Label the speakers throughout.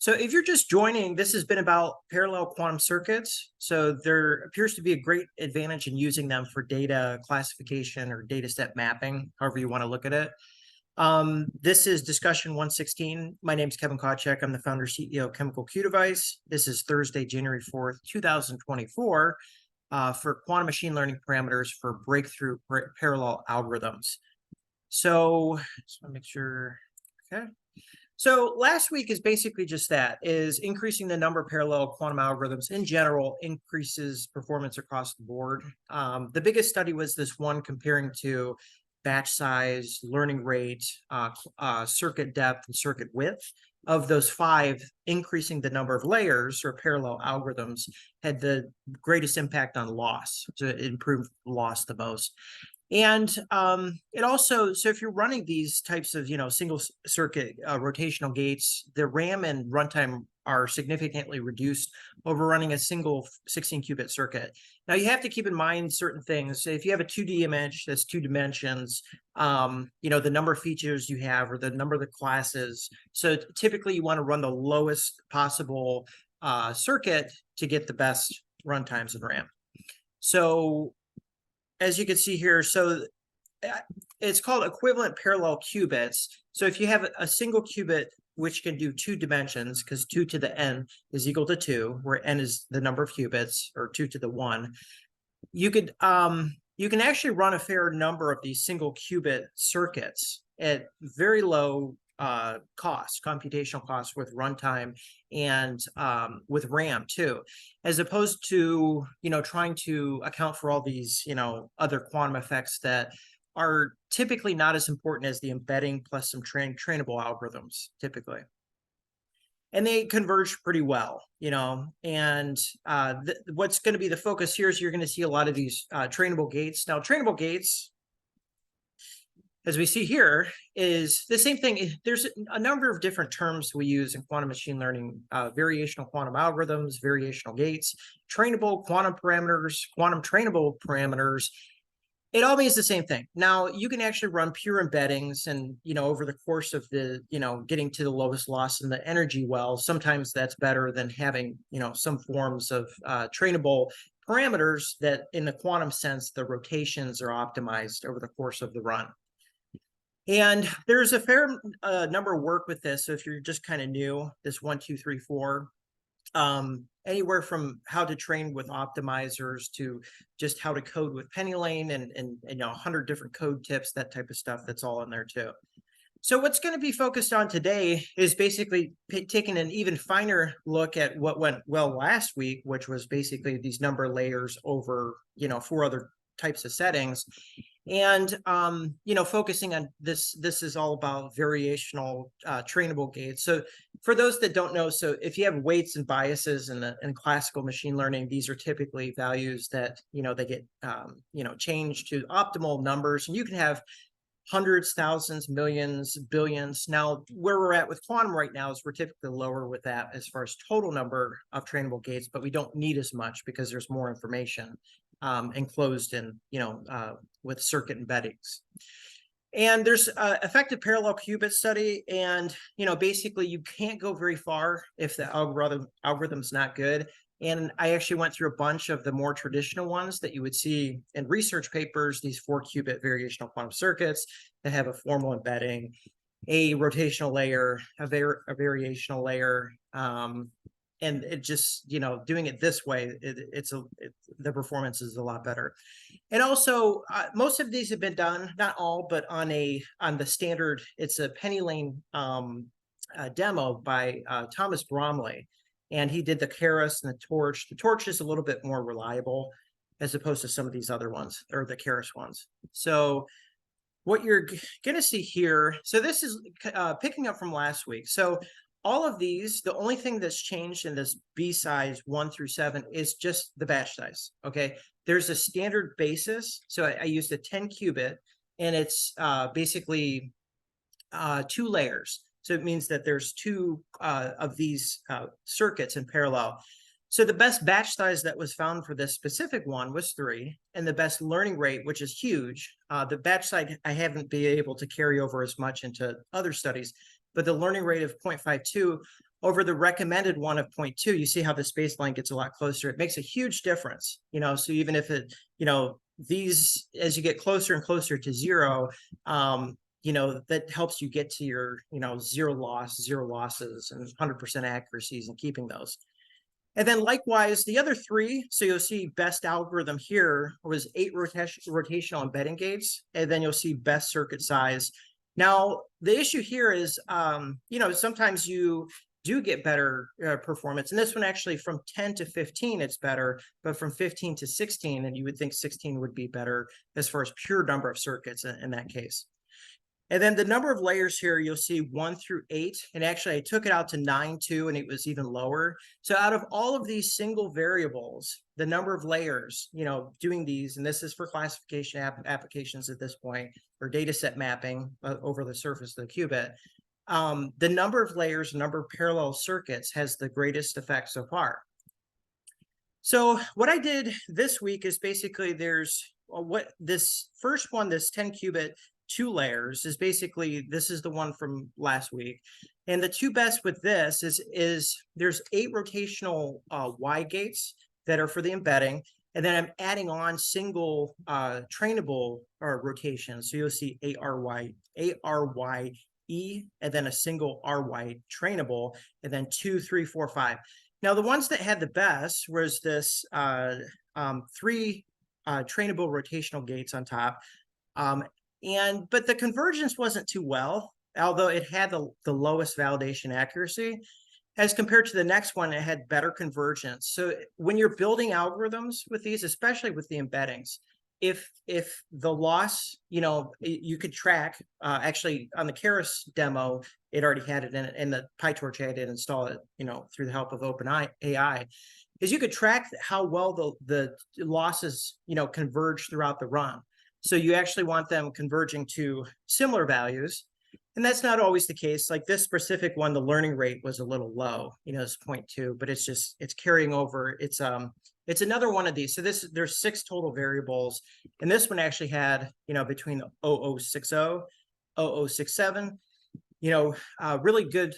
Speaker 1: So if you're just joining, this has been about parallel quantum circuits. So there appears to be a great advantage in using them for data classification or data set mapping, however you want to look at it. This is discussion 116. My name is Kevin Kawchek. I'm the founder CEO of Chemical Q Device. This is Thursday, January 4th, 2024, for quantum machine learning parameters for breakthrough parallel algorithms. So just want to make sure, okay. So last week is basically just that, is increasing the number of parallel quantum algorithms in general increases performance across the board. The biggest study was this one comparing to batch size, learning rate, circuit depth, and circuit width. Of those five, increasing the number of layers or parallel algorithms had the greatest impact on loss, to improve loss the most. And it also, so if you're running these types of, single circuit rotational gates, the RAM and runtime are significantly reduced over running a single 16-qubit circuit. Now, you have to keep in mind certain things. So if you have a 2D image that's two dimensions, the number of features you have or the number of the classes. So typically you want to run the lowest possible circuit to get the best runtimes in RAM. So as you can see here, so it's called equivalent parallel qubits. So if you have a single qubit which can do two dimensions, because 2 to the n is equal to 2, where n is the number of qubits, or 2 to the 1, you can actually run a fair number of these single qubit circuits at very low computational cost with runtime and with RAM too, as opposed to trying to account for all these other quantum effects that are typically not as important as the embedding plus some trainable algorithms typically. And they converge pretty well, and what's going to be the focus here is you're going to see a lot of these trainable gates. Now, trainable gates, as we see here, is the same thing. There's a number of different terms we use in quantum machine learning: variational quantum algorithms, variational gates, trainable quantum parameters, quantum trainable parameters. It all means the same thing. Now, you can actually run pure embeddings and, over the course of the, getting to the lowest loss in the energy well, sometimes that's better than having, some forms of trainable parameters that in the quantum sense, the rotations are optimized over the course of the run. And there's a fair number of work with this. So if you're just kind of new, this 1, 2, 3, 4, anywhere from how to train with optimizers to just how to code with PennyLane and 100 different code tips, that type of stuff, that's all in there too. So what's going to be focused on today is basically taking an even finer look at what went well last week, which was basically these number of layers over, 4 other types of settings. And, focusing on this is all about variational trainable gates. So for those that don't know, so if you have weights and biases in classical machine learning, these are typically values that, they get, changed to optimal numbers. And you can have hundreds, thousands, millions, billions. Now, where we're at with quantum right now is we're typically lower with that as far as total number of trainable gates, but we don't need as much because there's more information enclosed in, with circuit embeddings. And there's effective parallel qubit study. And, basically you can't go very far if the algorithm's not good. And I actually went through a bunch of the more traditional ones that you would see in research papers, these 4-qubit variational quantum circuits that have a formal embedding, a rotational layer, a variational layer, and it just, doing it this way, the performance is a lot better. And also, most of these have been done, not all, but on the standard. It's a PennyLane demo by Thomas Bromley, and he did the Keras and the Torch. The Torch is a little bit more reliable as opposed to some of these other ones, or the Keras ones. So what you're going to see here, so this is picking up from last week. So all of these, the only thing that's changed in this B size 1 through 7 is just the batch size. Okay, there's a standard basis. So I used a 10 qubit, and it's basically 2 layers. So it means that there's 2 of these circuits in parallel. So the best batch size that was found for this specific one was 3, and the best learning rate, which is huge. The batch size I haven't been able to carry over as much into other studies, but the learning rate of 0.52 over the recommended one of 0.2, you see how this baseline gets a lot closer. It makes a huge difference, so even if it, these, as you get closer and closer to zero, that helps you get to your, zero losses, and 100% accuracies and keeping those. And then likewise, the other three, so you'll see best algorithm here was 8 rotational embedding gates, and then you'll see best circuit size. Now, the issue here is, sometimes you do get better performance. And this one actually from 10 to 15, it's better, but from 15 to 16, and you would think 16 would be better as far as pure number of circuits in that case. And then the number of layers here, you'll see 1 through 8. And actually, I took it out to 9 too, and it was even lower. So out of all of these single variables, the number of layers, doing these, and this is for classification applications at this point, or data set mapping over the surface of the qubit, the number of layers, number of parallel circuits has the greatest effect so far. So what I did this week is basically there's what this first one, this 10 qubit, 2 layers is basically, this is the one from last week. And the 2 best with this is there's 8 rotational Y gates that are for the embedding. And then I'm adding on single trainable rotations. So you'll see ARY, and then a single RY trainable, and then 2, 3, 4, 5. Now, the ones that had the best was this 3 trainable rotational gates on top. But the convergence wasn't too well, although it had the lowest validation accuracy. As compared to the next one, it had better convergence. So when you're building algorithms with these, especially with the embeddings, if the loss, you could track, actually on the Keras demo, it already had it in it, and the PyTorch I did install it, through the help of OpenAI, is you could track how well the losses, converge throughout the run. So you actually want them converging to similar values. And that's not always the case. Like this specific one, the learning rate was a little low, it's 0.2, but it's carrying over. It's another one of these. So there's 6 total variables. And this one actually had, between 0060, 0067, really good,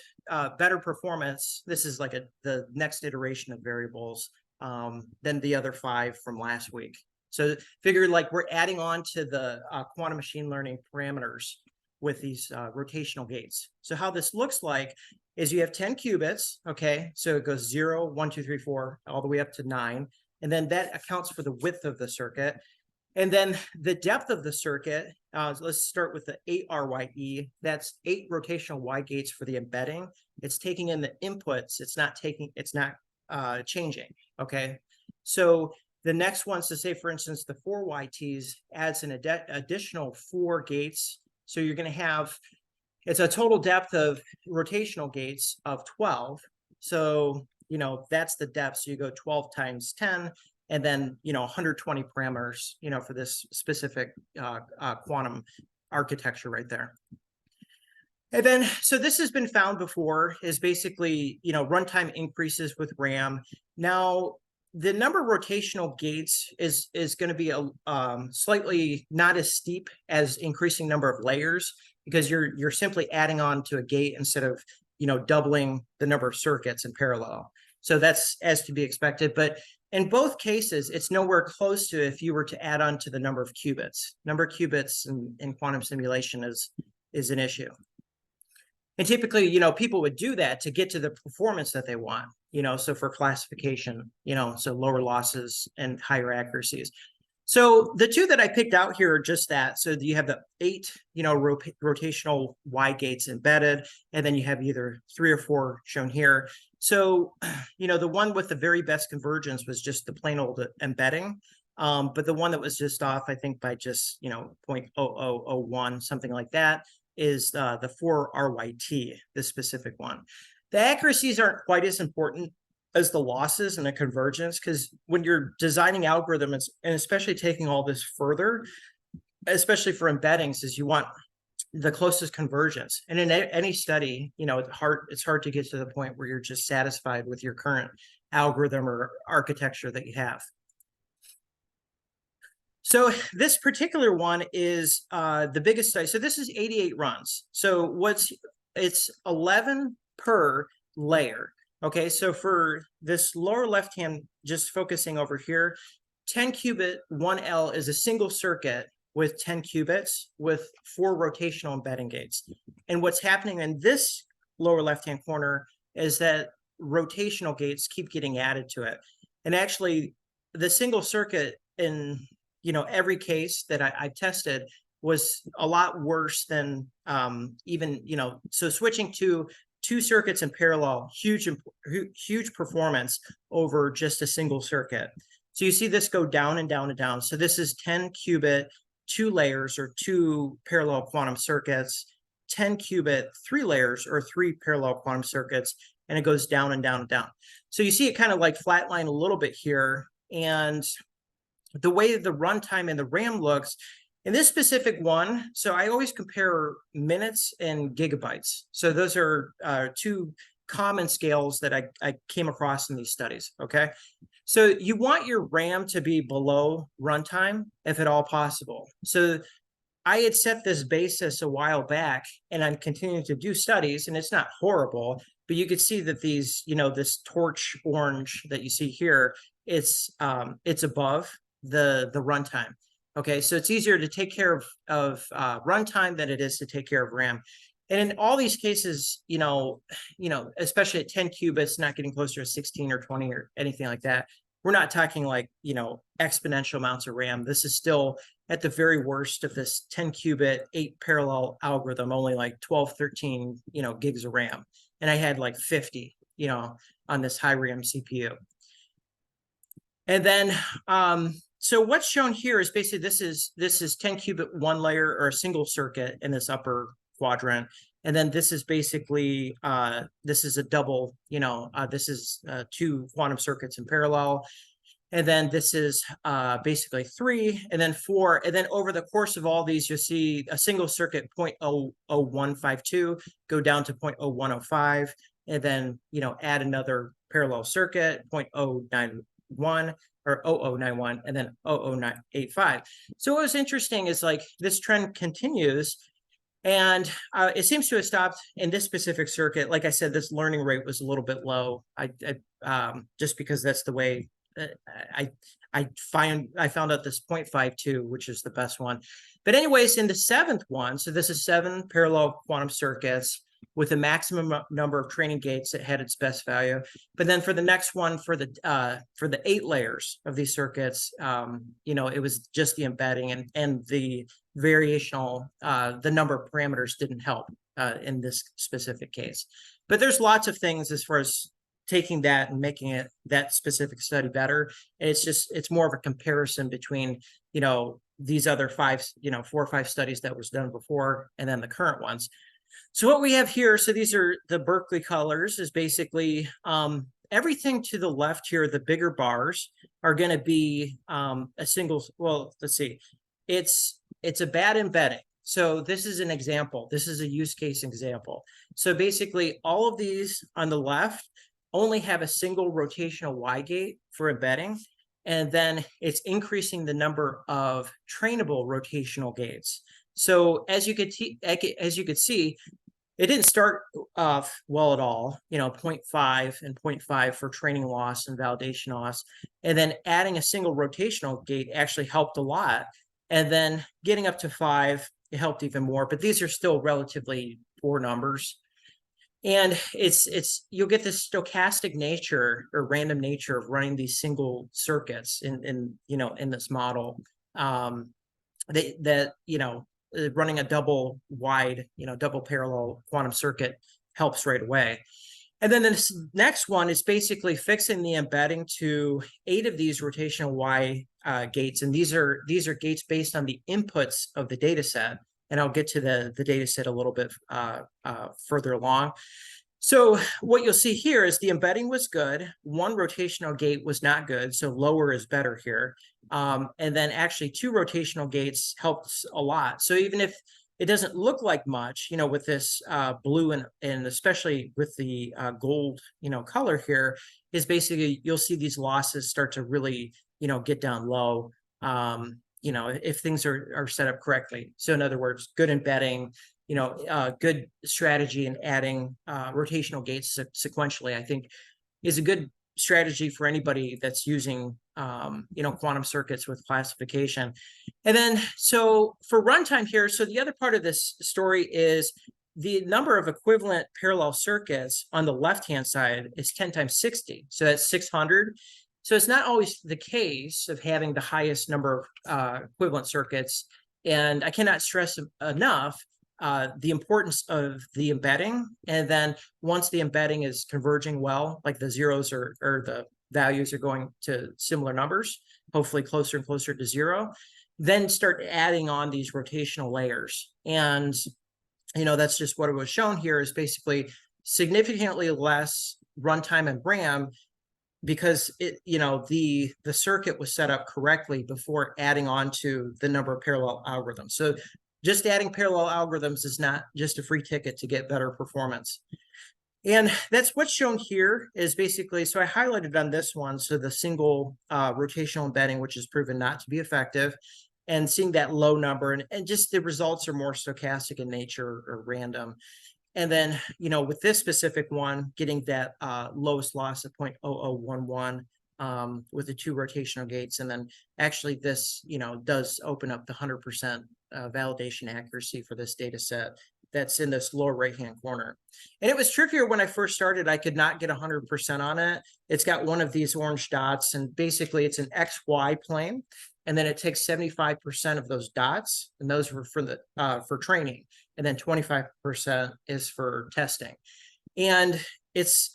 Speaker 1: better performance. This is like the next iteration of variables than the other 5 from last week. So figure like we're adding on to the quantum machine learning parameters with these rotational gates. So how this looks like is you have 10 qubits, okay? So it goes 0, 1, 2, 3, 4, all the way up to 9. And then that accounts for the width of the circuit. And then the depth of the circuit, let's start with the 8RYE. That's 8 rotational Y gates for the embedding. It's taking in the inputs. It's not changing, okay? So the next one, so say, for instance, the 4YTs adds an additional 4 gates. So you're going to have, it's a total depth of rotational gates of 12. So, that's the depth. So you go 12 times 10, and then, 120 parameters, for this specific quantum architecture right there. And then, so this has been found before, is basically, runtime increases with RAM. Now, the number of rotational gates is going to be slightly not as steep as increasing number of layers, because you're simply adding on to a gate instead of doubling the number of circuits in parallel. So that's as to be expected. But in both cases, it's nowhere close to if you were to add on to the number of qubits. Number of qubits in quantum simulation is an issue. And typically, people would do that to get to the performance that they want, so for classification, so lower losses and higher accuracies. So the 2 that I picked out here are just that. So you have the 8, rotational Y gates embedded, and then you have either 3 or 4 shown here. So, the one with the very best convergence was just the plain old embedding. But the one that was just off, I think by just, 0.0001, something like that, is the 4RYT, this specific one. The accuracies aren't quite as important as the losses and the convergence, because when you're designing algorithms, and especially taking all this further, especially for embeddings, is you want the closest convergence. And in any study, it's hard to get to the point where you're just satisfied with your current algorithm or architecture that you have. So this particular one is the biggest study. So this is 88 runs. So it's 11 per layer. Okay, so for this lower left hand, just focusing over here, 10 qubit 1L is a single circuit with 10 qubits with 4 rotational embedding gates. And what's happening in this lower left hand corner is that rotational gates keep getting added to it. And actually, the single circuit in every case that I tested was a lot worse than even so switching to 2 circuits in parallel, huge performance over just a single circuit. So you see this go down and down and down. So this is 10 qubit 2 layers or 2 parallel quantum circuits, 10 qubit 3 layers or 3 parallel quantum circuits, and it goes down and down and down. So you see it kind of like flatline a little bit here. And the way the runtime and the RAM looks, in this specific one, so I always compare minutes and gigabytes. So those are 2 common scales that I came across in these studies, okay? So you want your RAM to be below runtime, if at all possible. So I had set this basis a while back, and I'm continuing to do studies, and it's not horrible, but you could see that these, this torch orange that you see here, it's above the runtime. Okay, so it's easier to take care of runtime than it is to take care of RAM. And in all these cases, especially at 10 qubits, not getting closer to 16 or 20 or anything like that, we're not talking like, exponential amounts of RAM. This is still at the very worst of this 10 qubit, 8 parallel algorithm, only like 12, 13, gigs of RAM. And I had like 50, on this high RAM CPU. And then, so what's shown here is basically this is 10 qubit 1 layer or a single circuit in this upper quadrant. And then this is basically, this is a double, this is 2 quantum circuits in parallel. And then this is basically 3, and then 4. And then over the course of all these, you'll see a single circuit 0.00152 go down to 0.0105, and then, add another parallel circuit, 0.091 or 0091, and then 00985. So what was interesting is like this trend continues, and it seems to have stopped in this specific circuit. Like I said, this learning rate was a little bit low. I just because that's the way I found out this 0.52, which is the best one. But anyways, in the 7th one, so this is 7 parallel quantum circuits with a maximum number of training gates that had its best value. But then for the next one, for the 8 layers of these circuits, it was just the embedding and the variational, the number of parameters didn't help in this specific case. But there's lots of things as far as taking that and making it that specific study better. And it's more of a comparison between, these other 4 or 5 studies that was done before and then the current ones. So what we have here, so these are the Berkeley colors, is basically everything to the left here, the bigger bars are going to be a single, well, let's see, it's a bad embedding. So this is an example. This is a use case example. So basically all of these on the left only have a single rotational Y gate for embedding, and then it's increasing the number of trainable rotational gates. So as you could see, it didn't start off well at all, 0.5 and 0.5 for training loss and validation loss. And then adding a single rotational gate actually helped a lot. And then getting up to 5, it helped even more. But these are still relatively poor numbers. And you'll get this stochastic nature or random nature of running these single circuits in this model, running a double wide, double parallel quantum circuit helps right away. And then this next one is basically fixing the embedding to 8 of these rotational Y gates. And these are gates based on the inputs of the data set. And I'll get to the data set a little bit further along. So what you'll see here is the embedding was good. 1 rotational gate was not good. So lower is better here. And then actually 2 rotational gates helps a lot. So even if it doesn't look like much, with this blue and especially with the gold, color here, is basically you'll see these losses start to really, get down low, if things are set up correctly. So in other words, good embedding, good strategy in adding rotational gates sequentially, I think, is a good strategy for anybody that's using quantum circuits with classification. And then so for runtime here, so the other part of this story is the number of equivalent parallel circuits on the left-hand side is 10 times 60. So that's 600. So it's not always the case of having the highest number of equivalent circuits. And I cannot stress enough the importance of the embedding. And then once the embedding is converging well, like the zeros or the values are going to similar numbers, hopefully closer and closer to zero, then start adding on these rotational layers. And that's just what it was shown here, is basically significantly less runtime and RAM, because the circuit was set up correctly before adding on to the number of parallel algorithms. So just adding parallel algorithms is not just a free ticket to get better performance. And that's what's shown here is basically, so I highlighted on this one, so the single rotational embedding, which is proven not to be effective, and seeing that low number, and just the results are more stochastic in nature or random. And then, with this specific one, getting that lowest loss of 0.0011 with the 2 rotational gates. And then actually this, does open up the 100% validation accuracy for this data set that's in this lower right-hand corner. And it was trickier when I first started. I could not get 100% on it. It's got one of these orange dots, and basically it's an XY plane. And then it takes 75% of those dots, and those were for training. And then 25% is for testing. And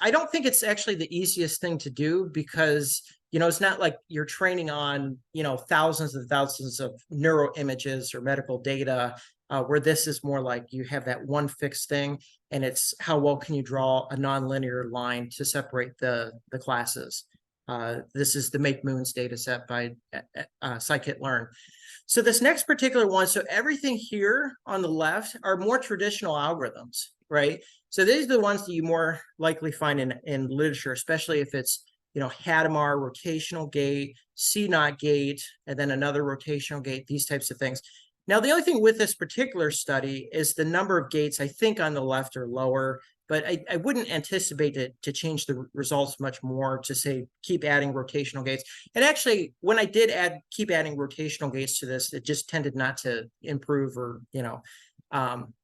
Speaker 1: I don't think it's actually the easiest thing to do, because, it's not like you're training on, thousands and thousands of neuro images or medical data, where this is more like you have that one fixed thing, and it's how well can you draw a nonlinear line to separate the classes. This is the Make Moons data set by scikit-learn. So this next particular one, so everything here on the left are more traditional algorithms, right? So these are the ones that you more likely find in literature, especially if it's, Hadamard rotational gate, CNOT gate, and then another rotational gate, these types of things. Now, the only thing with this particular study is the number of gates, I think, on the left are lower, but I wouldn't anticipate it to change the results much more to say keep adding rotational gates. And actually, when I did keep adding rotational gates to this, it just tended not to improve, or,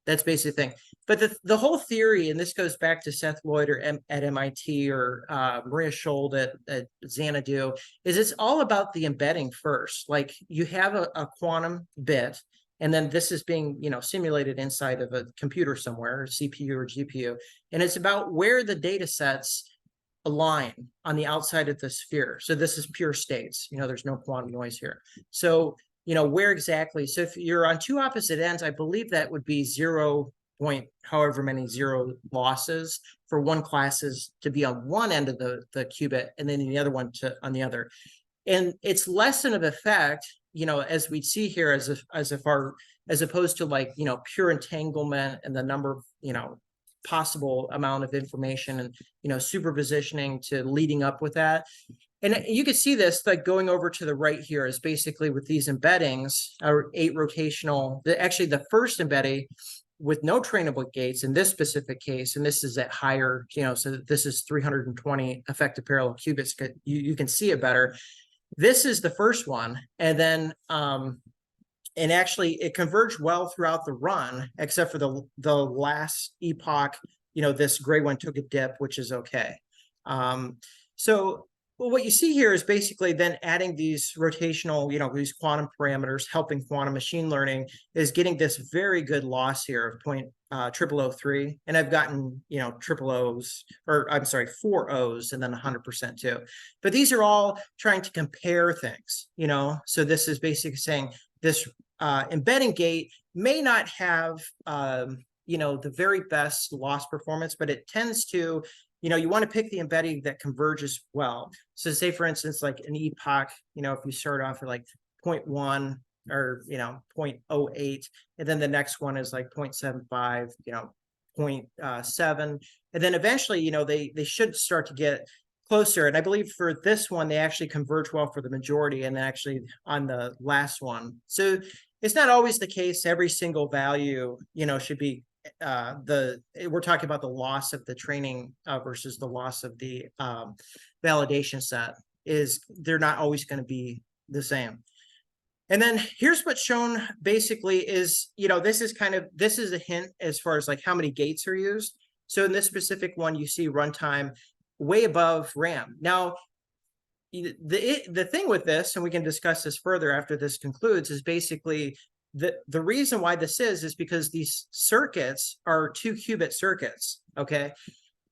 Speaker 1: that's basically the thing. But the whole theory, and this goes back to Seth Lloyd at MIT, or Maria Schold at Xanadu, is it's all about the embedding first. Like, you have a quantum bit, and then this is being, simulated inside of a computer somewhere, CPU or GPU. And it's about where the data sets align on the outside of the sphere. So this is pure states, there's no quantum noise here. So, where exactly? So if you're on 2 opposite ends, I believe that would be 0 point however many zero losses for one classes to be on one end of the qubit, and then the other one on the other. And it's less of effect, as we see here, as opposed to like, pure entanglement and the number of, possible amount of information, and, superpositioning to leading up with that. And you can see this, like, going over to the right here is basically with these embeddings, or 8 rotational, actually the first embedding with no trainable gates in this specific case, and this is at higher, so this is 320 effective parallel qubits. You can see it better. This is the first one, and then and actually it converged well throughout the run, except for the last epoch. This gray one took a dip, which is okay. So what you see here is basically then adding these rotational, these quantum parameters, helping quantum machine learning, is getting this very good loss here of 0.0003. And I've gotten, triple O's, or I'm sorry, 4 O's, and then 100% too. But these are all trying to compare things, So this is basically saying this embedding gate may not have, the very best loss performance, but it tends to, you want to pick the embedding that converges well. So say, for instance, like an epoch, if you start off at like 0.1 or, 0.08, and then the next one is like 0.75, 0.7. And then eventually, they should start to get closer. And I believe for this one, they actually converge well for the majority, and then actually on the last one. So it's not always the case. Every single value, should be we're talking about the loss of the training versus the loss of the validation set. Is they're not always going to be the same. And then here's what's shown basically is, this is a hint as far as like how many gates are used. So in this specific one, you see runtime way above RAM. Now, the thing with this, and we can discuss this further after this concludes, is basically the reason why this is because these circuits are 2-qubit circuits, okay?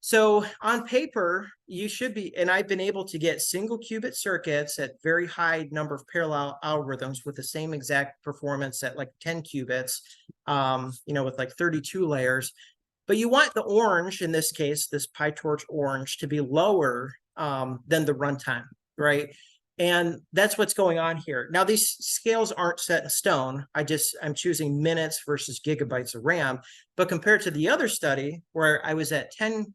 Speaker 1: So on paper, you should be, and I've been able to get single qubit circuits at very high number of parallel algorithms with the same exact performance at like 10 qubits, with like 32 layers. But you want the orange, in this case, this PyTorch orange, to be lower than the runtime, right? And that's what's going on here. Now, these scales aren't set in stone. I'm choosing minutes versus gigabytes of RAM. But compared to the other study where I was at 10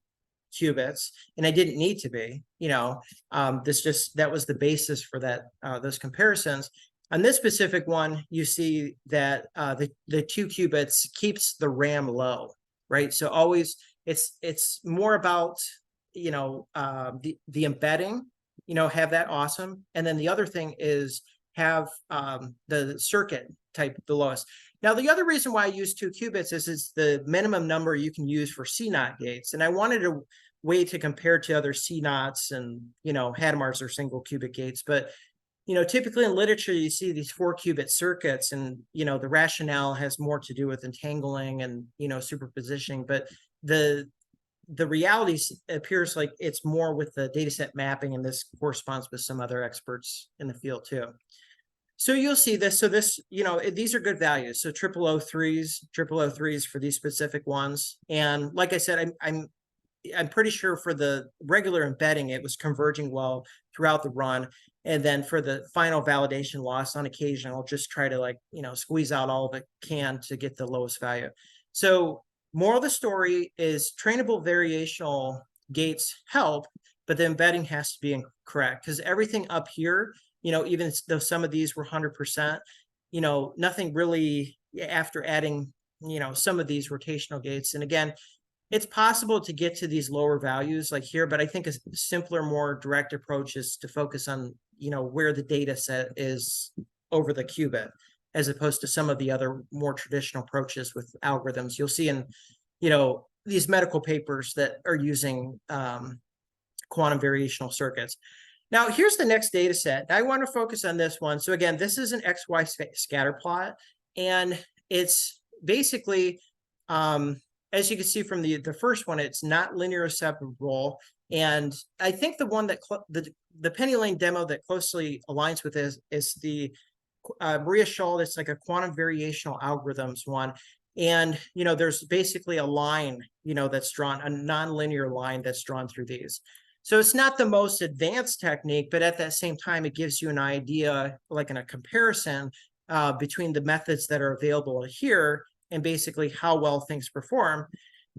Speaker 1: qubits and I didn't need to be, that was the basis for that, those comparisons. On this specific one, you see that the 2 qubits keeps the RAM low, right? So always it's more about, the embedding, have that awesome. And then the other thing is have the circuit type the lowest. Now, the other reason why I use 2 qubits is it's the minimum number you can use for CNOT gates. And I wanted a way to compare to other CNOTs and, Hadamard's or single qubit gates. But, typically in literature, you see these 4-qubit circuits and, the rationale has more to do with entangling and, superpositioning. But the reality appears like it's more with the dataset mapping, and this corresponds with some other experts in the field too. So you'll see this. So this, these are good values. So 0003s for these specific ones. And like I said, I'm pretty sure for the regular embedding, it was converging well throughout the run. And then for the final validation loss, on occasion, I'll just try to squeeze out all that can to get the lowest value. So moral of the story is trainable variational gates help, but the embedding has to be correct, because everything up here, even though some of these were 100%, nothing really after adding, some of these rotational gates. And again, it's possible to get to these lower values like here, but I think a simpler, more direct approach is to focus on, where the data set is over the qubit, as opposed to some of the other more traditional approaches with algorithms. You'll see in, these medical papers that are using quantum variational circuits. Now, here's the next data set. I want to focus on this one. So again, this is an XY scatter plot, and it's basically, as you can see from the first one, it's not linear separable. And I think the one that the Penny Lane demo that closely aligns with this is the Maria Schull. It's like a quantum variational algorithms one. And, there's basically a line, that's drawn, a nonlinear line that's drawn through these. So it's not the most advanced technique, but at that same time, it gives you an idea, like in a comparison between the methods that are available here and basically how well things perform.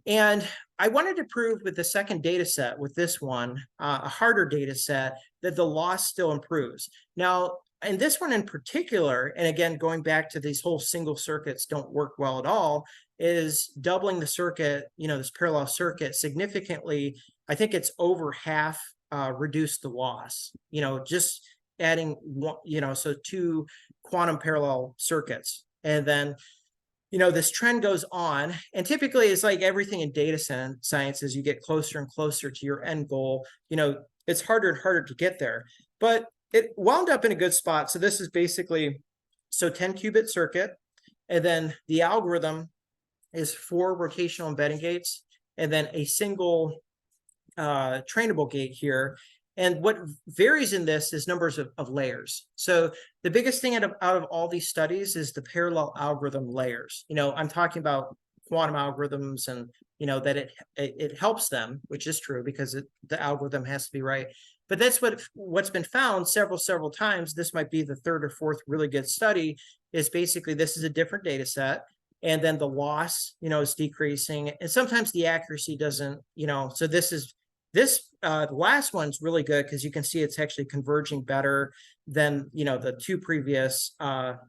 Speaker 1: And I wanted to prove with the second data set, with this one, a harder data set, that the loss still improves. Now, in this one in particular, and again, going back to these whole single circuits don't work well at all, is doubling the circuit, this parallel circuit significantly. I think it's over half reduced the loss, just adding one, so 2 quantum parallel circuits. And then, this trend goes on, and typically it's like everything in data science, as you get closer and closer to your end goal, it's harder and harder to get there, but it wound up in a good spot. So this is basically, 10 qubit circuit, and then the algorithm is 4 rotational embedding gates, and then a single trainable gate here. And what varies in this is numbers of layers. So the biggest thing out of all these studies is the parallel algorithm layers. I'm talking about quantum algorithms, and that it helps them, which is true because the algorithm has to be right. But that's what's been found several times. This might be the 3rd or 4th really good study. Is basically this is a different data set, and then the loss, is decreasing, and sometimes the accuracy doesn't. So this is This the last one's really good because you can see it's actually converging better than the two previous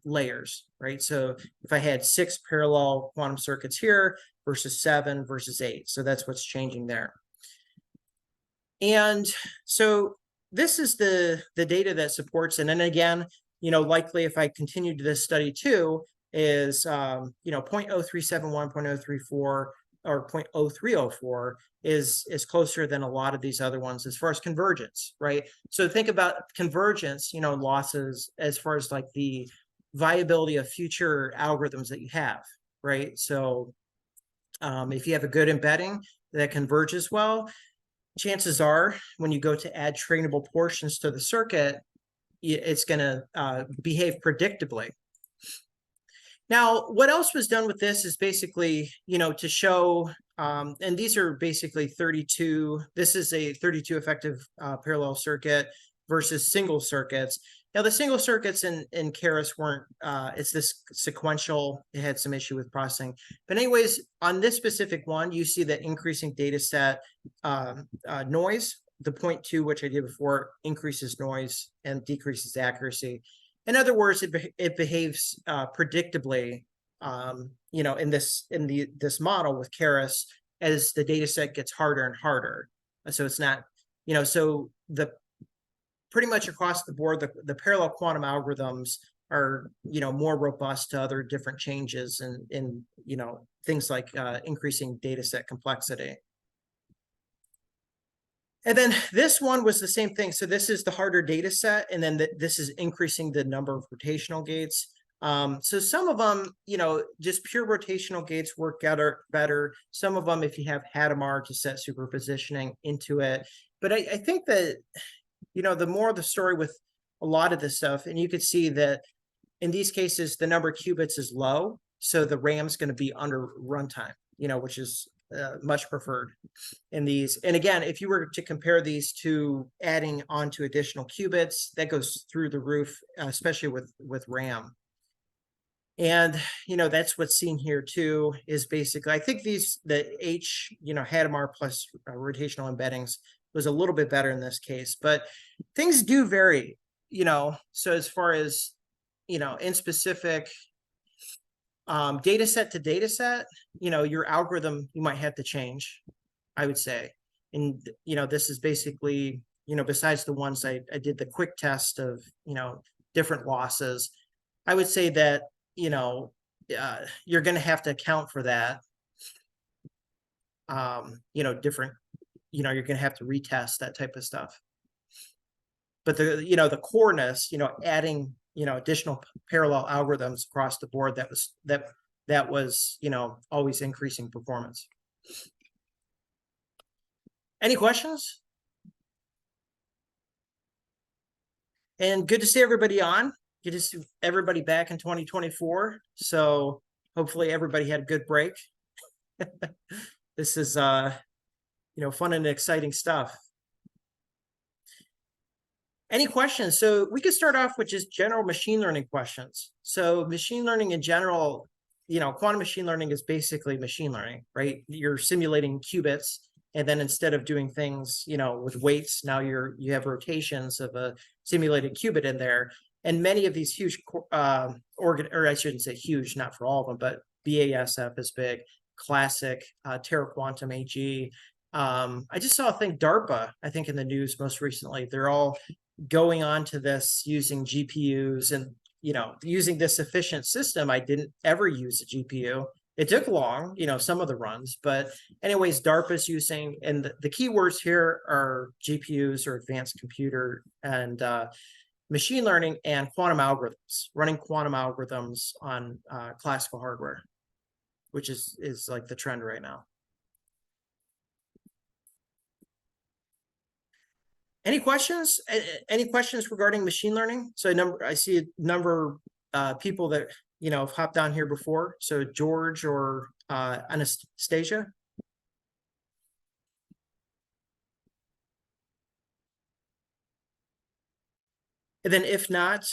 Speaker 1: layers, right? So if I had 6 parallel quantum circuits here versus 7 versus 8, so that's what's changing there. And so this is the data that supports, and then again, likely if I continue to this study too, is 0.0371, 0.034, or 0.0304 is closer than a lot of these other ones as far as convergence, right? So think about convergence, losses as far as like the viability of future algorithms that you have, right? So if you have a good embedding that converges well, chances are when you go to add trainable portions to the circuit, it's going to behave predictably. Now, what else was done with this is basically, to show, and these are basically 32, this is a 32 effective parallel circuit versus single circuits. Now, the single circuits in Keras weren't, it's this sequential, it had some issue with processing. But anyways, on this specific one, you see the increasing data set noise. The 0.2, which I did before, increases noise and decreases accuracy. In other words, it behaves predictably, in this model with Keras as the data set gets harder and harder. So it's not, so pretty much across the board, the parallel quantum algorithms are, more robust to other different changes in things like increasing data set complexity. And then this one was the same thing. So this is the harder data set, and then this is increasing the number of rotational gates. So some of them, just pure rotational gates work better. Some of them, if you have Hadamard to set superpositioning into it. But I think that, the more the story with a lot of this stuff, and you could see that in these cases, the number of qubits is low. So the RAM's going to be under runtime, which is much preferred in these. And again, if you were to compare these to adding onto additional qubits, that goes through the roof, especially with RAM. And that's what's seen here too, is basically, I think the Hadamard plus rotational embeddings was a little bit better in this case, but things do vary, so as far as in specific data set to data set, your algorithm, you might have to change, I would say. And, this is basically, besides the ones I did the quick test of, different losses, I would say that, you're going to have to account for that. Different, you're going to have to retest that type of stuff. But the coreness, adding, additional parallel algorithms across the board, that was always increasing performance. Any questions? And good to see everybody on. Good to see everybody back in 2024. So hopefully everybody had a good break. This is fun and exciting stuff. Any questions? So we could start off with just general machine learning questions. So machine learning in general, quantum machine learning is basically machine learning, right? You're simulating qubits, and then instead of doing things, with weights, now you have rotations of a simulated qubit in there. And many of these huge or I shouldn't say huge, not for all of them, but BASF is big, Classic, Terra Quantum AG. I just saw a thing, DARPA, I think in the news most recently. They're all going on to this using GPUs and, using this efficient system. I didn't ever use a GPU. It took long, some of the runs, but anyways, DARPA's using, and the keywords here are GPUs or advanced computer and machine learning and quantum algorithms, running quantum algorithms on classical hardware, which is like the trend right now. Any questions? Any questions regarding machine learning? So I see a number of people that have hopped down here before. So George or Anastasia. And then if not,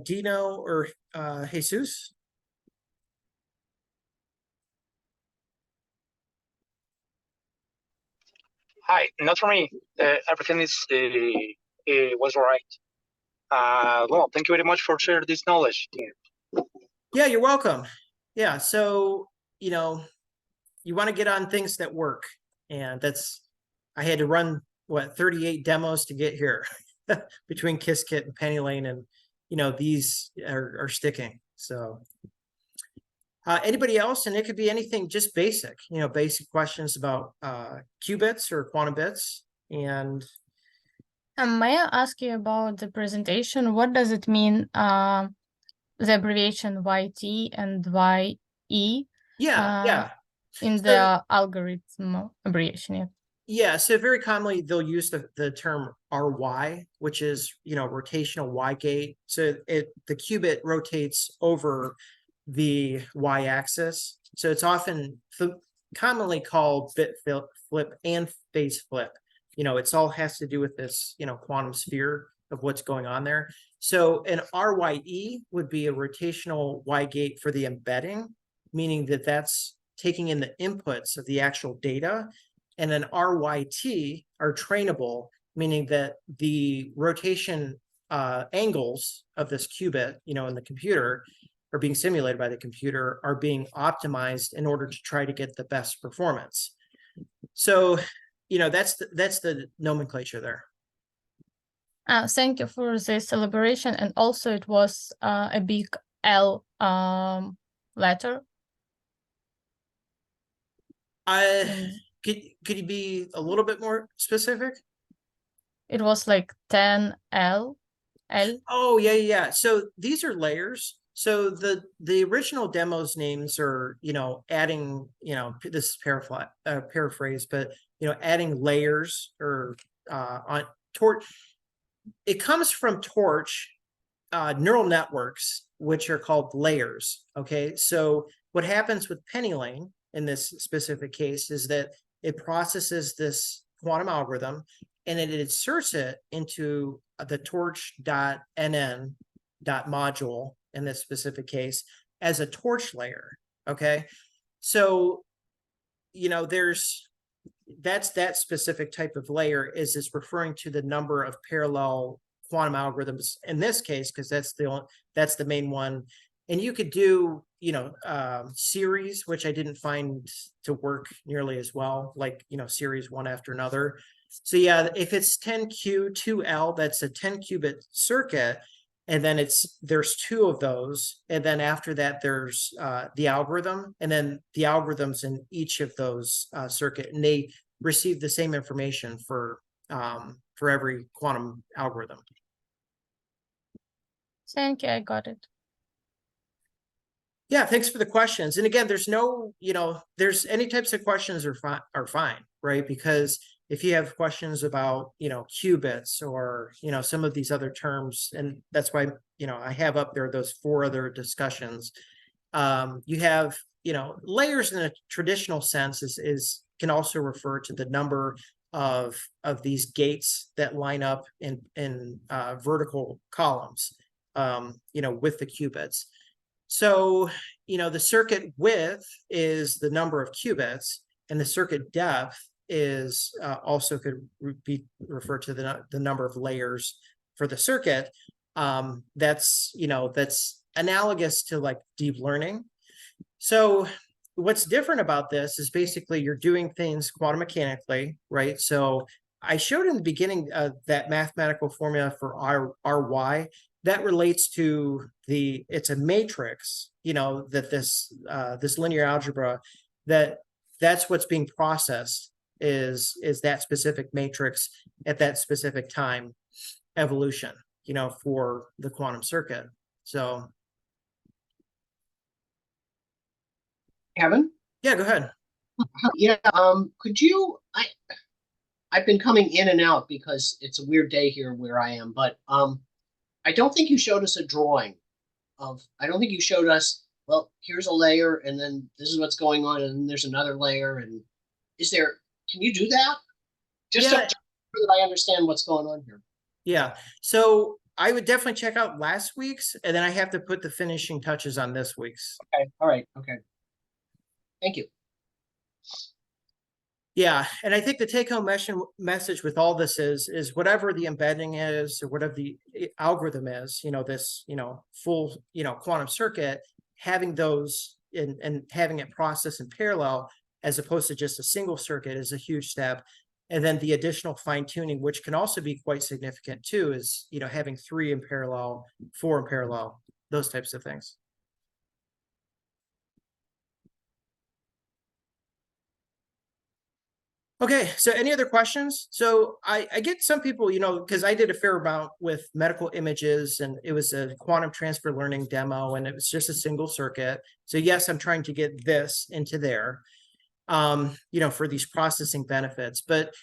Speaker 1: Dino or Jesus.
Speaker 2: Hi, not for me. Everything was all right. Well, thank you very much for sharing this knowledge.
Speaker 1: Yeah, you're welcome. Yeah, so you know, you want to get on things that work, and I had to run 38 demos to get here between Qiskit and Penny Lane, and these are sticking. So anybody else, and it could be anything, just basic, basic questions about qubits or quantum bits. And
Speaker 3: may I ask you about the presentation? What does it mean? The abbreviation YT and YE.
Speaker 1: Yeah.
Speaker 3: In the algorithm abbreviation. Yeah.
Speaker 1: Yeah, so very commonly they'll use the term RY, which is rotational Y gate. So the qubit rotates over the y-axis. So it's often commonly called bit flip and phase flip. It's all has to do with this quantum sphere of what's going on there. So an RYE would be a rotational Y gate for the embedding, meaning that that's taking in the inputs of the actual data. And an RYT are trainable, meaning that the rotation angles of this qubit, in the computer, are being simulated by the computer, are being optimized in order to try to get the best performance. So, that's the nomenclature there.
Speaker 3: Thank you for this elaboration. And also it was a big L letter.
Speaker 1: Could you be a little bit more specific?
Speaker 3: It was like 10 L.
Speaker 1: Oh, yeah. So these are layers. So the original demos names are, adding, this is paraphrase, but, adding layers or on torch. It comes from torch neural networks, which are called layers. Okay. So what happens with Penny Lane in this specific case is that it processes this quantum algorithm and it inserts it into the torch.nn module in this specific case as a torch layer. Okay. So, that's that specific type of layer is referring to the number of parallel quantum algorithms in this case, because that's the main one. And you could do, series, which I didn't find to work nearly as well, like, series one after another. So yeah, if it's 10Q2L, that's a 10 qubit circuit. And then there's two of those. And then after that, there's the algorithm, and then the algorithms in each of those circuit, and they receive the same information for every quantum algorithm.
Speaker 3: Thank you, I got it.
Speaker 1: Yeah, thanks for the questions. And again, there's no, there's any types of questions are fine, right? Because if you have questions about, qubits or, some of these other terms, and that's why, I have up there those 4 other discussions. You have, layers in a traditional sense is can also refer to the number of these gates that line up in vertical columns, with the qubits. So, the circuit width is the number of qubits, and the circuit depth is also could be referred to the number of layers for the circuit. That's analogous to like deep learning. So what's different about this is basically you're doing things quantum mechanically, right? So I showed in the beginning that mathematical formula for RY that relates to it's a matrix, that this linear algebra, that's what's being processed is that specific matrix at that specific time evolution, for the quantum circuit. So
Speaker 4: Kevin?
Speaker 1: Yeah, go ahead.
Speaker 4: Yeah, could you, I've been coming in and out because it's a weird day here where I am, but I don't think you showed us a drawing I don't think you showed us, well, here's a layer and then this is what's going on and then there's another layer, and can you do that? Just so that I understand what's going on here.
Speaker 1: Yeah, so I would definitely check out last week's, and then I have to put the finishing touches on this week's.
Speaker 4: Okay, all right, okay. Thank you.
Speaker 1: Yeah, and I think the take-home message with all this is whatever the embedding is or whatever the algorithm is, this, full, quantum circuit, having those and having it process in parallel as opposed to just a single circuit is a huge step. And then the additional fine-tuning, which can also be quite significant too, is, having 3 in parallel, 4 in parallel, those types of things. Okay, so any other questions? So I get some people, because I did a fair amount with medical images, and it was a quantum transfer learning demo, and it was just a single circuit. So yes, I'm trying to get this into there, for these processing benefits. But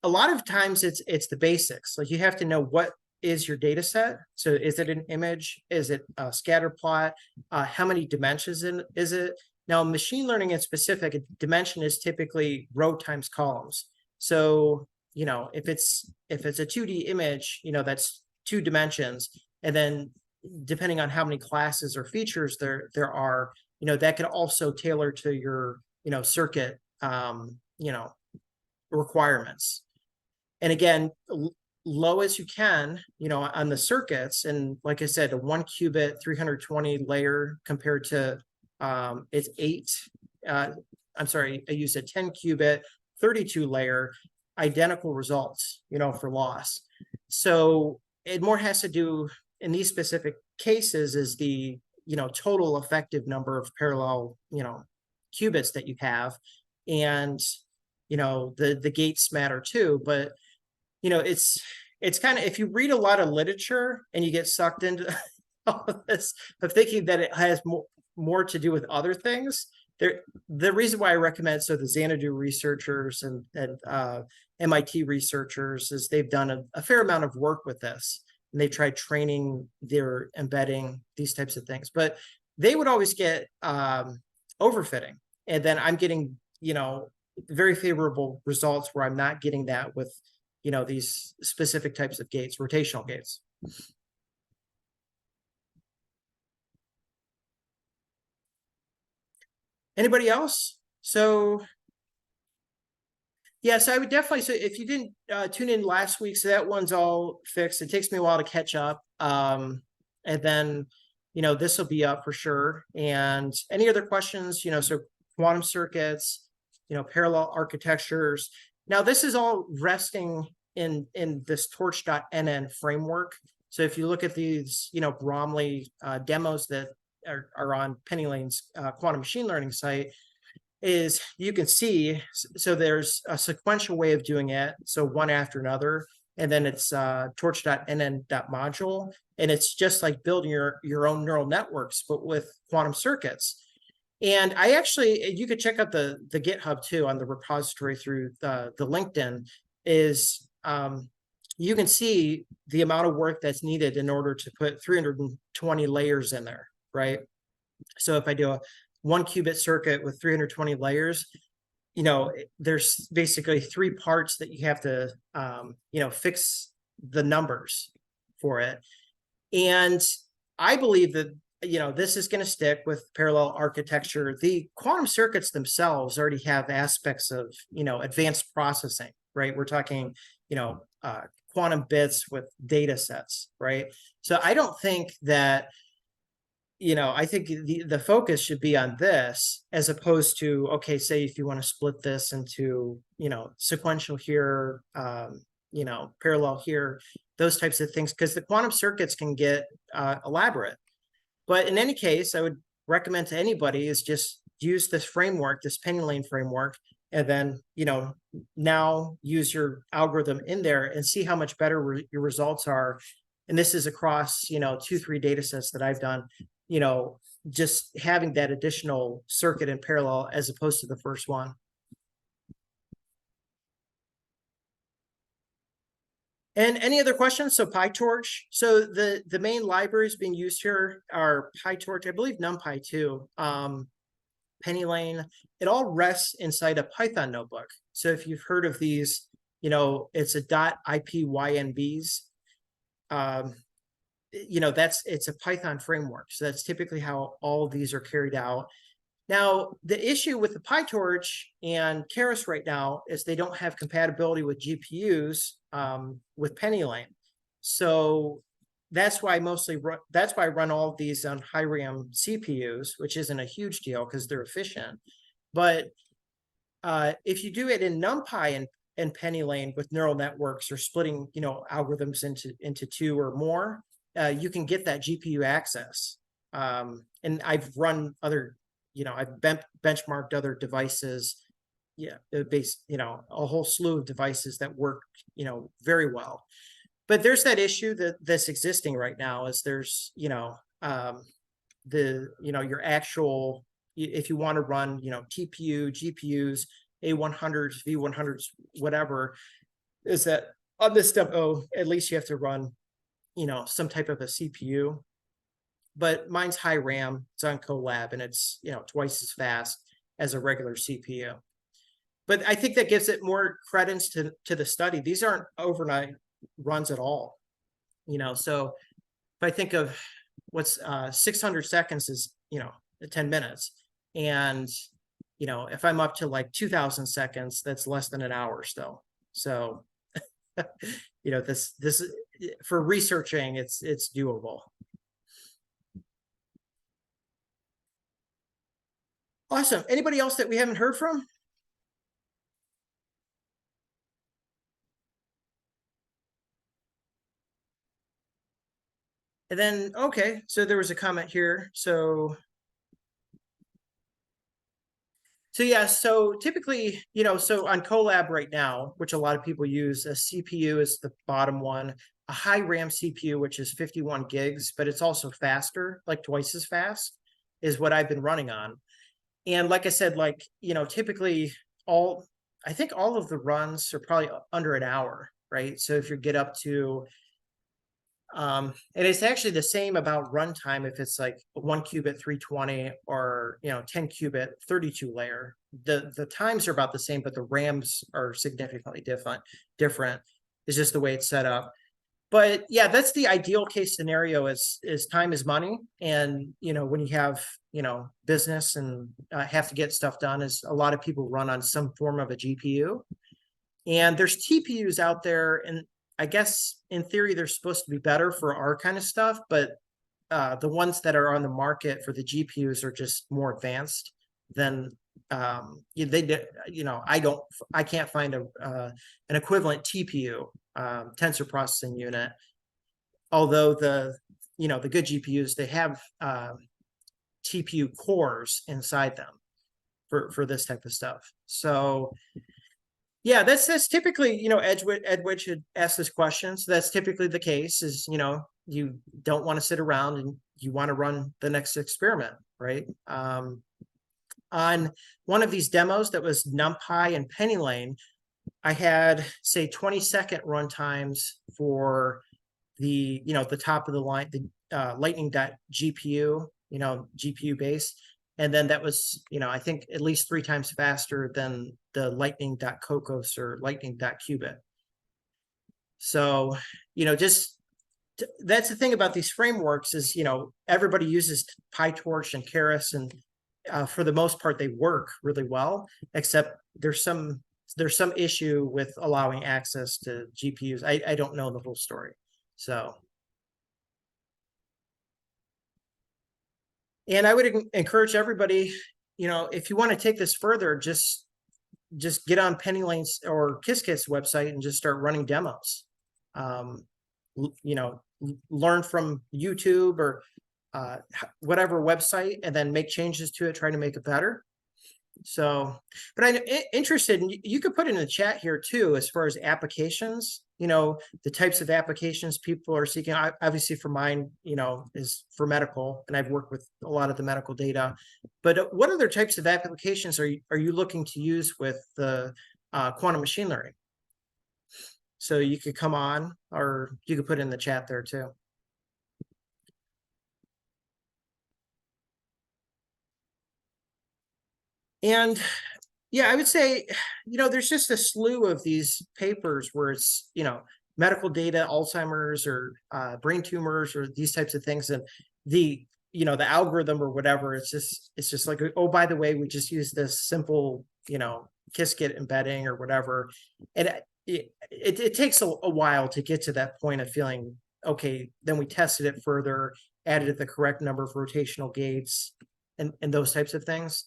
Speaker 1: a lot of times it's the basics. Like you have to know what is your data set. So is it an image? Is it a scatter plot? How many dimensions is it? Now, machine learning in specific, a dimension is typically row times columns. So, if it's a 2D image, that's 2 dimensions. And then depending on how many classes or features there are, that could also tailor to your, circuit, requirements. And again, low as you can, on the circuits. And like I said, a 1 qubit, 320 layer compared to it's 8. I'm sorry, I used a 10 qubit, 32 layer, identical results, for loss. So it more has to do in these specific cases is the, total effective number of parallel, qubits that you have. And, the gates matter too, but it's kind of, if you read a lot of literature and you get sucked into all of this of thinking that it has more to do with other things, the reason why I recommend, so the Xanadu researchers and MIT researchers is they've done a fair amount of work with this, and they tried training their embedding, these types of things, but they would always get overfitting, and then I'm getting very favorable results where I'm not getting that with these specific types of gates, rotational gates. Anybody else? So yes, I would definitely say if you didn't tune in last week, so that one's all fixed. It takes me a while to catch up. And then, this will be up for sure. And any other questions, so quantum circuits, parallel architectures. Now, this is all resting in this torch.nn framework. So if you look at these, Bromley demos that are on Penny Lane's quantum machine learning site, is you can see, so there's a sequential way of doing it. So one after another, and then it's torch.nn.module. And it's just like building your own neural networks, but with quantum circuits. And I actually, you could check out the GitHub too on the repository through the LinkedIn, is you can see the amount of work that's needed in order to put 320 layers in there, right? So if I do a 1 qubit circuit with 320 layers, there's basically 3 parts that you have to, fix the numbers for it. And I believe that, this is going to stick with parallel architecture. The quantum circuits themselves already have aspects of, advanced processing, right? We're talking, quantum bits with data sets, right? So I don't think that, I think the focus should be on this as opposed to, okay, say if you want to split this into, sequential here, parallel here, those types of things, because the quantum circuits can get elaborate. But in any case, I would recommend to anybody is just use this framework, this Penny Lane framework, and then, now use your algorithm in there and see how much better your results are. And this is across, 2-3 data sets that I've done, just having that additional circuit in parallel as opposed to the first one. And any other questions? So PyTorch. So the main libraries being used here are PyTorch, I believe NumPy too, Penny Lane. It all rests inside a Python notebook. So if you've heard of these, it's a .ipynbs. It's a Python framework. So that's typically how all of these are carried out. Now, the issue with the PyTorch and Keras right now is they don't have compatibility with GPUs with penny lane. So that's why I run all of these on high RAM CPUs, which isn't a huge deal because they're efficient. But if you do it in NumPy and penny lane with neural networks or splitting, algorithms into two or more, you can get that GPU access. And I've run other, I've benchmarked other devices, a whole slew of devices that work, very well. But there's that issue that's existing right now is there's, your actual, if you want to run, TPU, GPUs, A100s, V100s, whatever, is that on this stuff, at least you have to run, some type of a CPU. But mine's high RAM, it's on Colab, and it's, twice as fast as a regular CPU. But I think that gives it more credence to the study. These aren't overnight runs at all, so if I think of what's 600 seconds is 10 minutes, and if I'm up to like 2,000 seconds, that's less than an hour still. So this for researching, it's doable. Awesome. Anybody else that we haven't heard from? And then, okay, so there was a comment here. So yeah, so typically, so on Colab right now, which a lot of people use, a CPU is the bottom one, a high RAM CPU, which is 51 gigs, but it's also faster, like twice as fast, is what I've been running on. And like I said, typically I think all of the runs are probably under an hour, right? So if you get up to, and it's actually the same about runtime if it's like 1 qubit 320 or 10 qubit 32 layer. The times are about the same, but the RAMs are significantly different. It's just the way it's set up. But yeah, that's the ideal case scenario is time is money. And, when you have, business and have to get stuff done, is a lot of people run on some form of a GPU. And there's TPUs out there, and I guess in theory, they're supposed to be better for our kind of stuff, but the ones that are on the market for the GPUs are just more advanced than I can't find an equivalent TPU, tensor processing unit. Although the good GPUs, they have TPU cores inside them for this type of stuff. So yeah, that's typically, Edwidge had asked this question. So that's typically the case is, you don't want to sit around and you want to run the next experiment, right? On one of these demos that was NumPy and penny lane, I had, say, 20-second runtimes for the, the top of the line, the lightning.gpu, GPU base. And then that was, I think at least 3 times faster than the lightning.cocos or lightning.qubit. So, that's the thing about these frameworks is, everybody uses PyTorch and Keras, and for the most part, they work really well, except there's some issue with allowing access to GPUs. I don't know the whole story. So. And I would encourage everybody, if you want to take this further, just get on Penny Lane's or Qiskit's website and just start running demos. Learn from YouTube or whatever website, and then make changes to it, try to make it better. So, but I'm interested, and you could put in the chat here too, as far as applications, the types of applications people are seeking. Obviously for mine, is for medical, and I've worked with a lot of the medical data, but what other types of applications are you looking to use with the quantum machine learning? So you could come on, or you could put in the chat there too. And yeah, I would say, there's just a slew of these papers where it's, medical data, Alzheimer's or brain tumors or these types of things. And the, the algorithm or whatever, it's just like, oh, by the way, we just use this simple, Qiskit embedding or whatever. And it takes a while to get to that point of feeling, okay, then we tested it further, added the correct number of rotational gates and those types of things.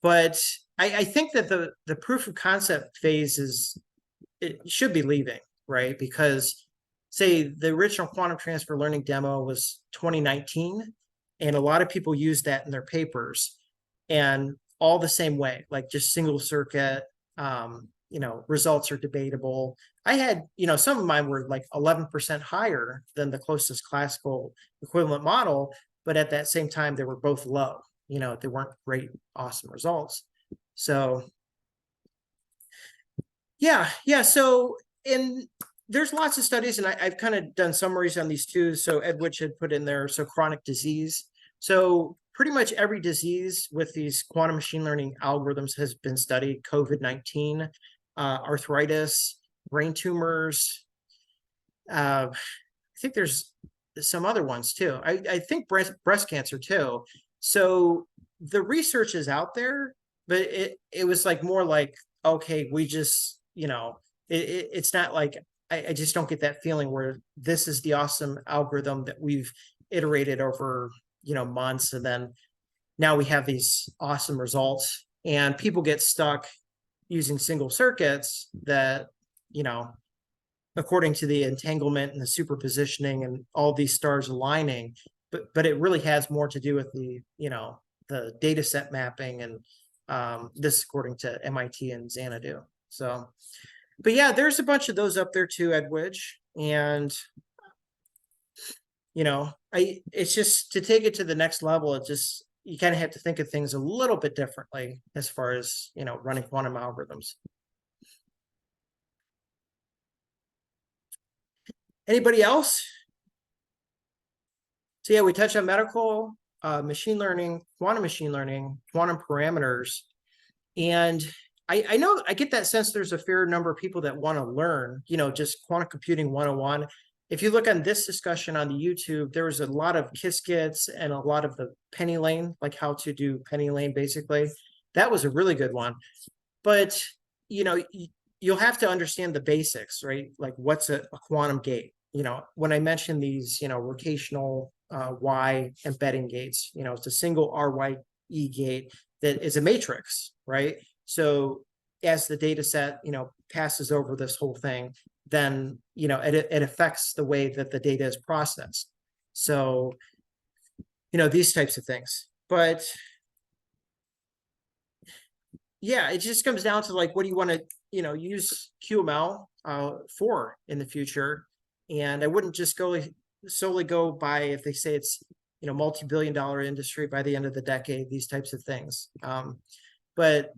Speaker 1: But I think that the proof of concept phase it should be leaving, right? Because say the original quantum transfer learning demo was 2019, and a lot of people used that in their papers, and all the same way, like just single circuit, results are debatable. I had, some of mine were like 11% higher than the closest classical equivalent model, but at that same time, they were both low. They weren't great, awesome results. So yeah. So there's lots of studies, and I've kind of done summaries on these too. So Edwidge had put in there, so chronic disease. So pretty much every disease with these quantum machine learning algorithms has been studied. COVID-19, arthritis, brain tumors. I think there's some other ones too. I think breast cancer too. So the research is out there, but it was like more like, okay, we just, it's not like, I just don't get that feeling where this is the awesome algorithm that we've iterated over, months. And then now we have these awesome results, and people get stuck using single circuits that, according to the entanglement and the superpositioning and all these stars aligning, but it really has more to do with the, the data set mapping, and this according to MIT and Xanadu. So, but yeah, there's a bunch of those up there too, Edwidge. And, it's just to take it to the next level, you kind of have to think of things a little bit differently as far as, running quantum algorithms. Anybody else? So yeah, we touched on medical, machine learning, quantum parameters. And I know I get that sense there's a fair number of people that want to learn, just quantum computing 101. If you look on this discussion on the YouTube, there was a lot of Qiskits and a lot of the penny lane, like how to do penny lane, basically. That was a really good one. But, you'll have to understand the basics, right? Like what's a quantum gate? When I mentioned these, rotational Y embedding gates, it's a single RYE gate that is a matrix, right? So as the data set, passes over this whole thing, then, it affects the way that the data is processed. So, these types of things. But yeah, it just comes down to like, what do you want to, use QML for in the future? And I wouldn't just solely go by if they say it's, multi-billion-dollar industry by the end of the decade, these types of things. But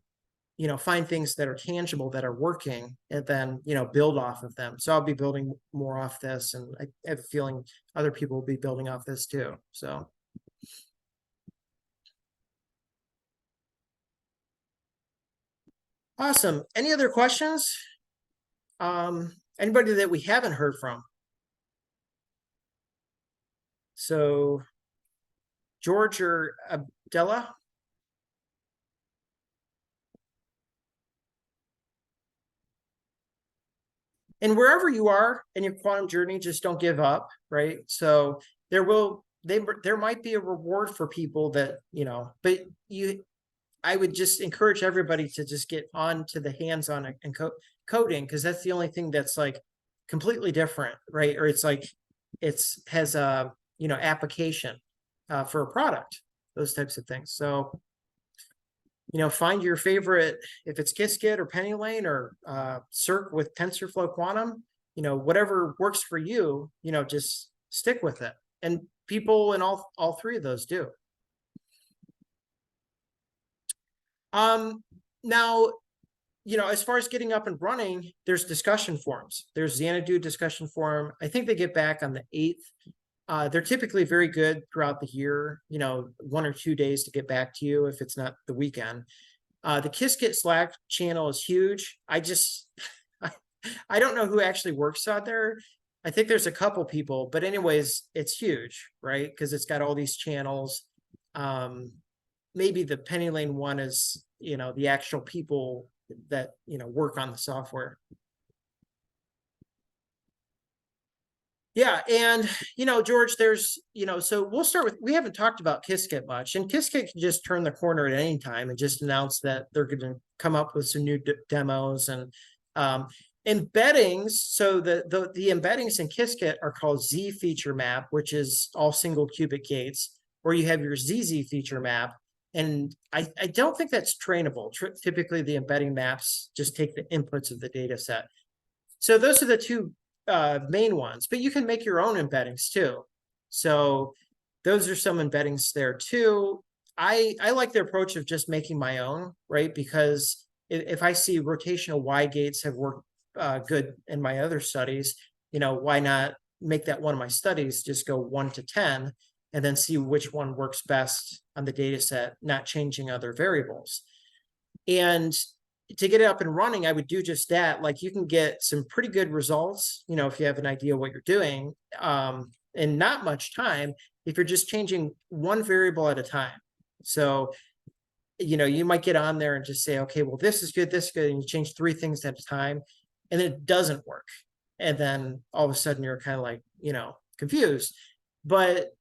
Speaker 1: find things that are tangible, that are working, and then, build off of them. So I'll be building more off this, and I have a feeling other people will be building off this too. So. Awesome. Any other questions? Anybody that we haven't heard from? So, George or Abdella? And wherever you are in your quantum journey, just don't give up, right? So there might be a reward for people that, but I would just encourage everybody to just get on to the hands-on and coding, because that's the only thing that's like completely different, right? Or it's like has a application for a product, those types of things. So find your favorite, if it's Qiskit or penny lane or Cirq with TensorFlow Quantum, whatever works for you, just stick with it. And people in all three of those do. Now, as far as getting up and running, there's discussion forums. There's Xanadu discussion forum. I think they get back on the 8th. They're typically very good throughout the year, 1 or 2 days to get back to you if it's not the weekend. The Qiskit Slack channel is huge. I don't know who actually works out there, I think there's a couple people, but anyways, it's huge, right? Because it's got all these channels. Maybe the Penny Lane one is, the actual people that, work on the software. Yeah, and George, there's so we'll start with, we haven't talked about Qiskit much, and Qiskit can just turn the corner at any time and just announce that they're going to come up with some new demos and embeddings. So the embeddings in Qiskit are called Z feature map, which is all single qubit gates, or you have your ZZ feature map, and I don't think that's trainable. Typically, the embedding maps just take the inputs of the data set. So those are the two main ones, but you can make your own embeddings too. So those are some embeddings there too. I like the approach of just making my own, right? Because if I see rotational Y gates have worked good in my other studies, why not make that one of my studies, just go 1 to 10 and then see which one works best on the data set, not changing other variables. And to get it up and running, I would do just that. Like, you can get some pretty good results, if you have an idea what you're doing, in not much time, if you're just changing one variable at a time. So, you might get on there and just say, okay, well, this is good, and you change 3 things at a time, and it doesn't work. And then all of a sudden you're kind of like, confused. But,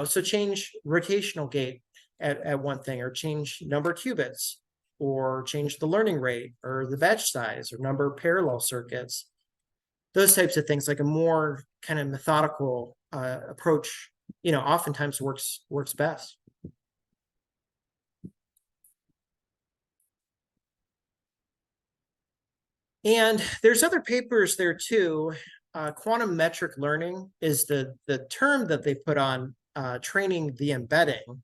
Speaker 1: so change rotational gate at one thing, or change number of qubits, or change the learning rate, or the batch size, or number of parallel circuits. Those types of things, like a more kind of methodical approach, oftentimes works best. And there's other papers there too. Quantum metric learning is the term that they put on training the embedding.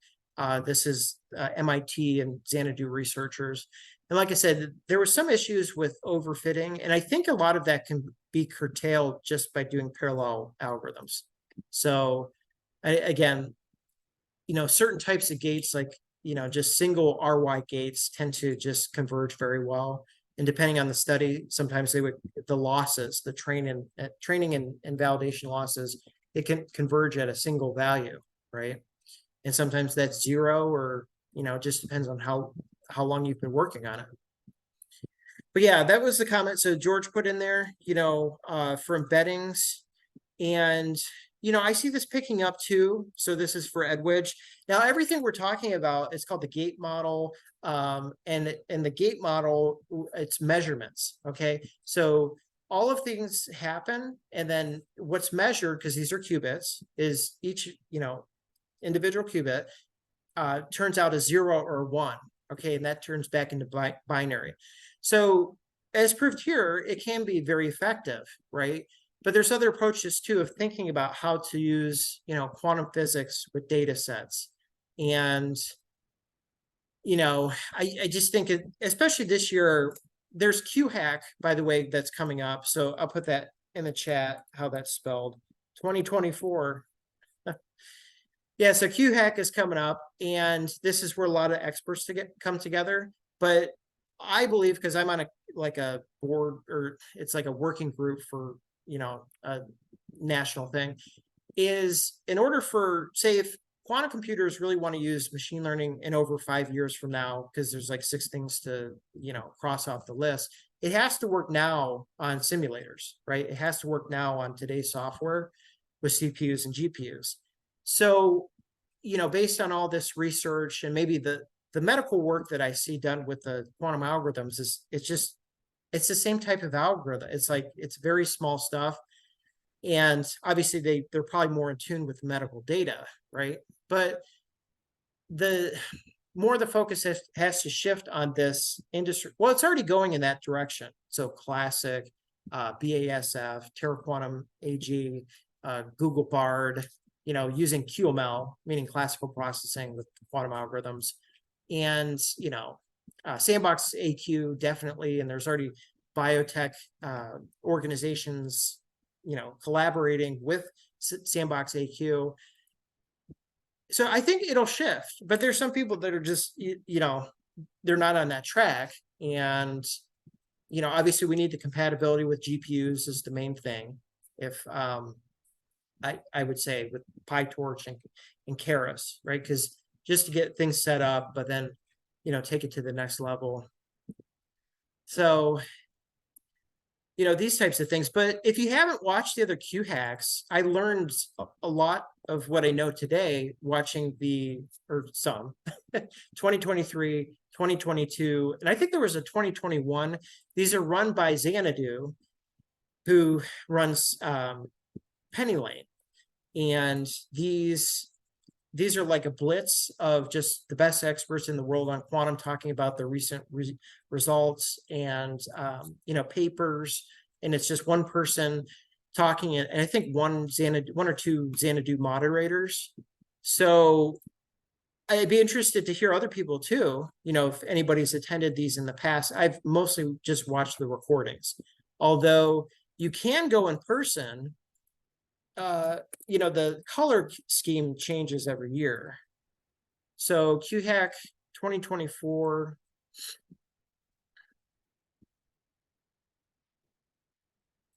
Speaker 1: This is MIT and Xanadu researchers. And like I said, there were some issues with overfitting, and I think a lot of that can be curtailed just by doing parallel algorithms. So again, certain types of gates, like, just single RY gates, tend to just converge very well. And depending on the study, sometimes the losses, the training and validation losses, it can converge at a single value, right? And sometimes that's 0, or, it just depends on how long you've been working on it. But yeah, that was the comment. So George put in there, for embeddings. And, I see this picking up too. So this is for Edwidge. Now, everything we're talking about is called the gate model. And the gate model, it's measurements. Okay. So all of things happen. And then what's measured, because these are qubits, is each, individual qubit turns out a 0 or 1. Okay. And that turns back into binary. So as proved here, it can be very effective, right? But there's other approaches too of thinking about how to use, quantum physics with data sets. And, I just think especially this year, there's QHack, by the way, that's coming up. So I'll put that in the chat, how that's spelled, 2024. Yeah, so QHack is coming up, and this is where a lot of experts come together. But I believe, because I'm on a board, or it's like a working group for, a national thing, is in order for, say, if quantum computers really want to use machine learning in over 5 years from now, because there's like 6 things to, cross off the list, it has to work now on simulators, right? It has to work now on today's software with CPUs and GPUs. So, based on all this research, and maybe the medical work that I see done with the quantum algorithms, it's the same type of algorithm. It's very small stuff. And obviously they're probably more in tune with medical data, right? But the more the focus has to shift on this industry. Well, it's already going in that direction. So Classic, BASF, TerraQuantum AG, Google Bard, using QML, meaning classical processing with quantum algorithms, and, Sandbox AQ, definitely. And there's already biotech organizations, collaborating with Sandbox AQ. So I think it'll shift, but there's some people that are just, they're not on that track. And, obviously we need the compatibility with GPUs is the main thing. if I would say with PyTorch and Keras, right? Because just to get things set up, but then, you know, take it to the next level. So, you know, these types of things. But if you haven't watched the other Q hacks, I learned a lot of what I know today watching some 2023, 2022, and I think there was a 2021. These are run by Xanadu, who runs PennyLane. And these are like a blitz of just the best experts in the world on quantum talking about the recent results and you know, papers, and it's just one person talking, and I think one or two Xanadu moderators. So I'd be interested to hear other people too, you know, if anybody's attended these in the past. I've mostly just watched the recordings, although you can go in person. You know, the color scheme changes every year. So QHack 2024.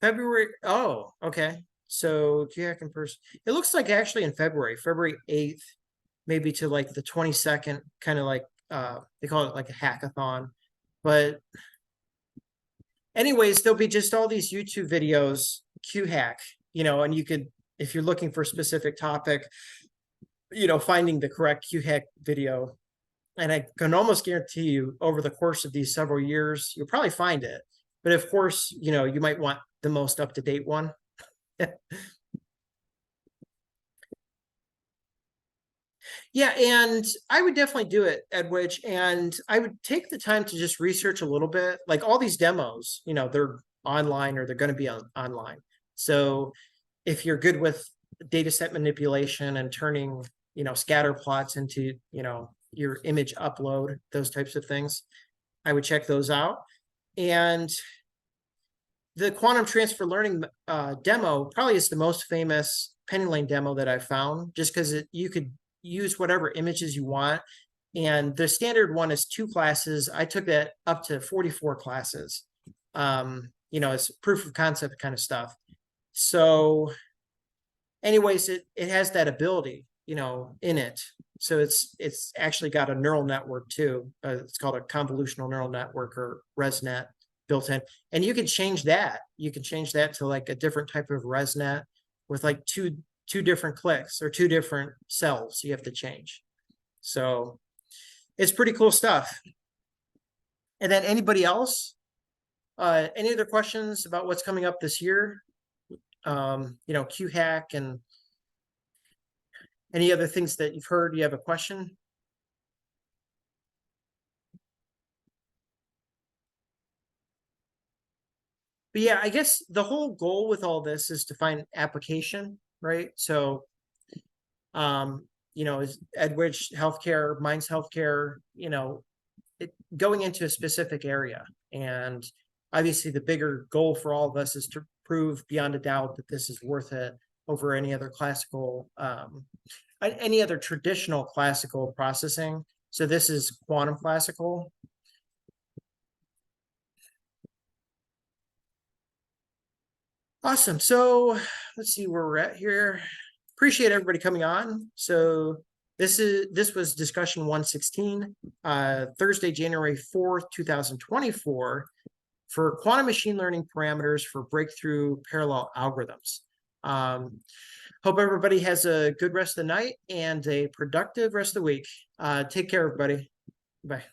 Speaker 1: February. Oh, okay. So QHack in person. It looks like actually in February 8th, maybe to like the 22nd, kind of like they call it like a hackathon. But anyways, there'll be just all these YouTube videos, QHack, you know, and you could, if you're looking for a specific topic, you know, finding the correct QHack video. And I can almost guarantee you over the course of these several years, you'll probably find it. But of course, you know, you might want the most up-to-date one. Yeah, and I would definitely do it, Edwidge, and I would take the time to just research a little bit. Like all these demos, you know, they're online or they're going to be online. So if you're good with data set manipulation and turning, you know, scatter plots into, you know, your image upload, those types of things, I would check those out. And the quantum transfer learning demo probably is the most famous PennyLane demo that I found, just because you could use whatever images you want. And the standard one is 2 classes. I took that up to 44 classes. You know, it's proof of concept kind of stuff. So anyways, it has that ability, you know, in it. So it's actually got a neural network too. It's called a convolutional neural network, or ResNet, built in. And you can change that. You can change that to like a different type of ResNet with like two different clicks or 2 different cells you have to change. So it's pretty cool stuff. And then anybody else? Any other questions about what's coming up this year? You know, QHack and any other things that you've heard? You have a question? But yeah, I guess the whole goal with all this is to find application, right? So, you know, is Edwidge Healthcare, Minds Healthcare, you know, going into a specific area. And obviously the bigger goal for all of us is to prove beyond a doubt that this is worth it over any other classical, any other traditional classical processing. So this is quantum classical. Awesome. So let's see where we're at here. Appreciate everybody coming on. So this was discussion 116, Thursday, January 4th, 2024, for quantum machine learning parameters for breakthrough parallel algorithms. Hope everybody has a good rest of the night and a productive rest of the week. Take care, everybody. Bye.